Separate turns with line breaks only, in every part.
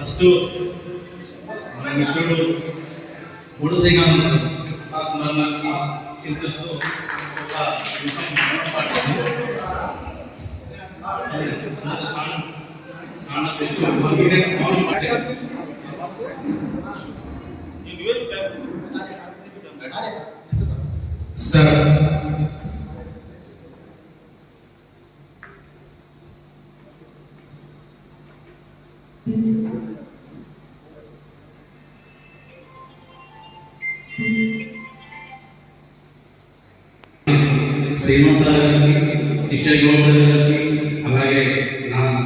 First మన మిత్రుడు మూడు శ్రీకాంత్ ఆత్మహత్యకి చింతిస్తూ ఒక విషయం శ్రీనివాస సార్ గారికి, కిషోర్ గౌడ్ సార్ గారికి, అలాగే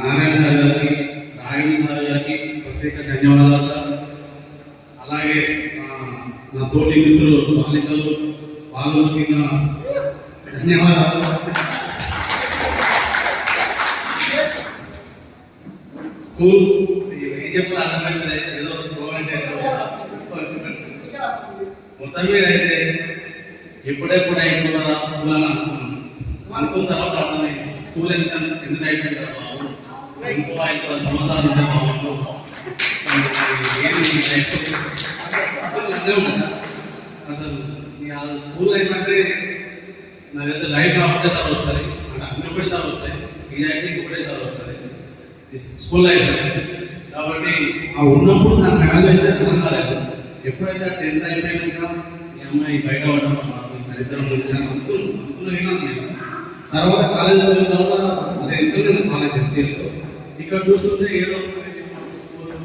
నారాయణ సార్ గారికి, రాఘవేంద్ర సార్ గారికి ప్రత్యేక ధన్యవాదాలు సార్. అలాగే నా తోటి మిత్రులు బాలికలు వాళ్ళకి నా ధన్యవాదాలు. స్కూల్ ఏం చెప్పాలి అర్థమైతే ఏదో మొత్తం మీద అయితే ఎప్పుడెప్పుడు అయిపోతుందా స్కూల్ అని అనుకున్న తర్వాత అర్థమైంది స్కూల్ ఎందుకు అయిపోయింది కదా బాబు, ఇంకో 5 సంవత్సరాలు ఉంటే బాబు అసలు స్కూల్ ఏంటంటే నాకైతే లైఫ్ ఒకటే సార్ వస్తుంది, అంటే అన్ని ఒకటే సార్ వస్తాయి, ఇదైతే ఒకటే సార్ వస్తుంది స్కూల్ లైఫ్. కాబట్టి ఆ ఉన్నప్పుడు నాకు వాల్యూ అయితే అర్థం కాలేదు. ఎప్పుడైతే 10th అయిపోయినాక ఈ అమ్మాయి బయట పడడం ఇద్దరం వచ్చాను అనుకున్నాను నేను. తర్వాత కాలేజ్ తర్వాత అదే నేను కాలేజ్ ఎస్టీఎస్ ఇక్కడ చూస్తుంటే ఏదో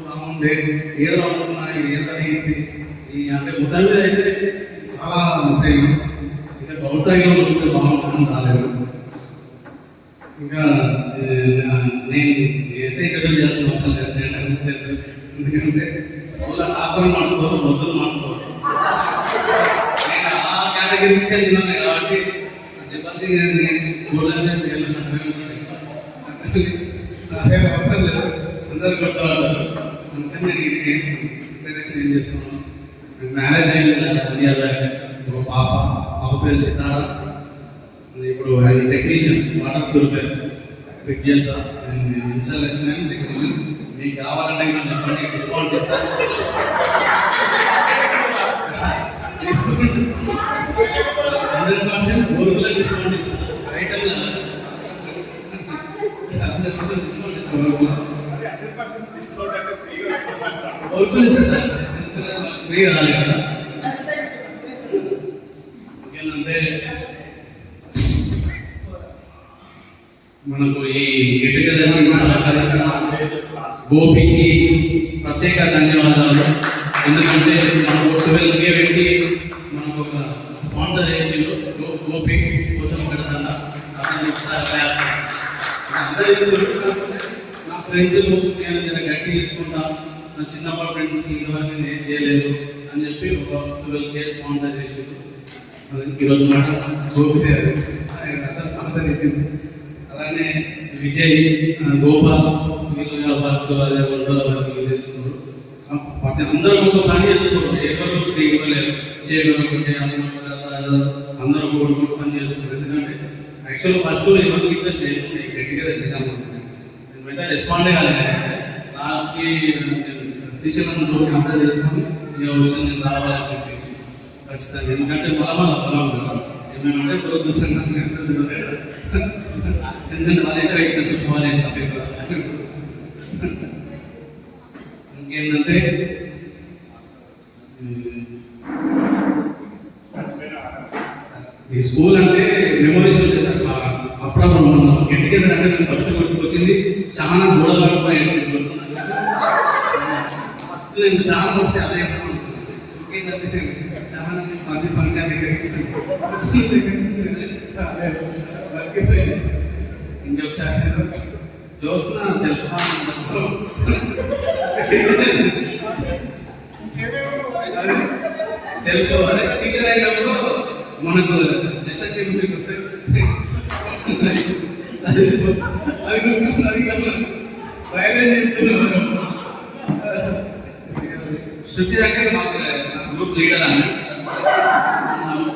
బాగుండే ఏదో అనుకున్నా ఏదో అయింది అంటే మొత్తం మీద అయితే చాలా మిస్ అయినా. ఇంకా గౌరవంగా వచ్చితే బాగుంటుందని రాలేదు. ఇంకా నేను అయితే ఇంట్రడ్యూస్ చేయాల్సిన అవసరం లేదు, తెలుసు. ఎందుకంటే స్కూల్లో టాపర్ మార్చుకోవడం వద్దులు మార్చుకోవడం నేను ఆ కేటగిరీకి చెందినాను కాబట్టి ఇబ్బంది అవసరం లేదు, అందరు గుర్తుపడతారు. అందుకని నేను ప్రిపరేషన్ ఏం చేస్తున్నాను. మ్యారేజ్ అయింది, ఒక పాప పేరు సితారా. ఇప్పుడు ఆయన టెక్నీషియన్ వాటర్ ప్యూరిఫైర్ ఫిట్ చేస్తా, ఇన్స్టాలేషన్ అండ్ టెక్నీషియన్. మీకు కావాలంటే నాకు చెప్పండి, డిస్కౌంట్ ఇస్తాను. 100% ఊరుకులో డిస్కౌంట్ ఇస్తాను, ఐటమ్లో 100% డిస్కౌంట్ ఇస్తాను. ఊరుకులు ఇస్తాను సార్, ఫ్రీ రాలేదు కదా. ఇంకేంటంటే మనకు ఈ గెట్టుగెదర్కి సహకరించిన గోపికి ప్రత్యేక ధన్యవాదాలు. ఎందుకంటే మనకు 12K పెట్టి మనకు ఒక స్పాన్సర్ చేసిండు గోపి కోసం పెడతాను. అందరూ నా ఫ్రెండ్స్ నేను జర గట్టి తీసుకుంటా, నా చిన్నప్పటి ఫ్రెండ్స్కి ఇదివరకు నేను చేయలేదు అని చెప్పి ఒక 12K స్పాన్సర్ చేసిండు. ఈరోజు మాట గోపి అందరూ ఇచ్చింది. అలానే విజయ్, గోపాల్ వీళ్ళు అందరూ ఒక పని చేసుకోరు, ఎవరు ఫ్రీ ఇవ్వలేరు, చేయగలుగుతుంటే అందరూ కూడా పని చేసుకోరు. ఎందుకంటే యాక్చువల్ ఫస్ట్ ఎవరికి ఇట్లా చేయకుండా గట్టిగా ఎగ్జామ్ మిగతా రెస్పాండే కాలేదు. లాస్ట్కి శ్రీశైలం తోటి అంతా చేసుకొని ఇక వచ్చి నేను రావాలని చెప్పేసి ఖచ్చితంగా. ఎందుకంటే పొలం ఏమేమంటే చూస్తున్నాను ఎందుకంటే వాళ్ళైతే వెయిట్నెస్ పోవాలంటే ఇంకేంటంటే ఈ స్కూల్ అంటే మెమోరీస్ ఉంటాయి సార్ బాగా. అప్పుడప్పుడు మనం గట్టిగా అంటే నేను ఫస్ట్ గుర్తుకొచ్చింది చాలా గోడలు ఏడ్చింది గుర్తున్నాను. ఫస్ట్ నేను చాలా వస్తే అదే ఇంకేంటంటే చాలా పంచాయతీ ఇంకొకసారి చూస్తున్నా సెల్ టీచర్ అయినప్పుడు మనకు శృతి అంటే మాకు గ్రూప్ లీడర్ అని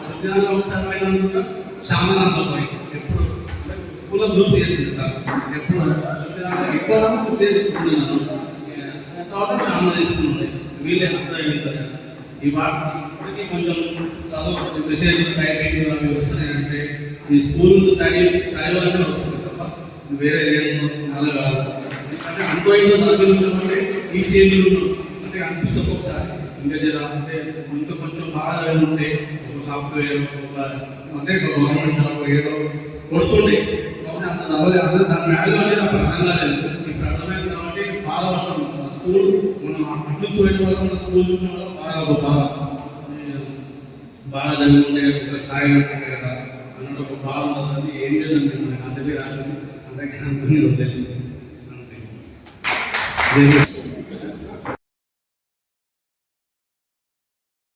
శృతి దాంట్లో ఒకసారి అనుకుంటా శ్యామ దాంట్లో పోయి ఎప్పుడు స్కూల్లో గ్రూప్ చేసింది సార్. ఎప్పుడు శృతి దాంట్లో ఎక్కువ శృతి చేసుకుంటున్నాను. కాబట్టి చాలా తీసుకున్నాయి వీళ్ళే అర్థం అవుతారు. ఈ ఇప్పటికీ కొంచెం చదువు మెసేజ్ టైపింగ్ అవి వస్తున్నాయంటే ఈ స్కూల్ స్టడీ వల్లనే వస్తుంది తప్ప వేరే అలా కాదు. అంటే అంతో ఇంతో చదువుకుంటే ఈ స్టేజ్లో ఉన్నాం అంటే అనిపిస్తుంది ఒకసారి ఇంకా జర అంటే ఇంకా కొంచెం బాగా ఉంటే ఒక సాఫ్ట్వేర్ ఒక అంటే ఒక గవర్నమెంట్ జాబ్ ఏదో కొడుతుండే కాబట్టి అంత నవ్వలేదు అందరూ దాని వాల్యూ అనేది అప్పుడు అర్థం కాలేదు. ఇప్పుడు అర్థమైంది కాబట్టి బాగా ఉంటాం స్కూల్ మనం అడ్డు చూడడం వల్ల మన స్కూల్ చూసిన వల్ల బాగా చదువుకుంటే ఒక స్థాయిలో ఉంటుంది కదా అన్నట్టు ఒక బాగుంటుందని ఏం లేదండి మనకి అందుకే రాసింది అందరికీ అనుకుని తెలిసింది.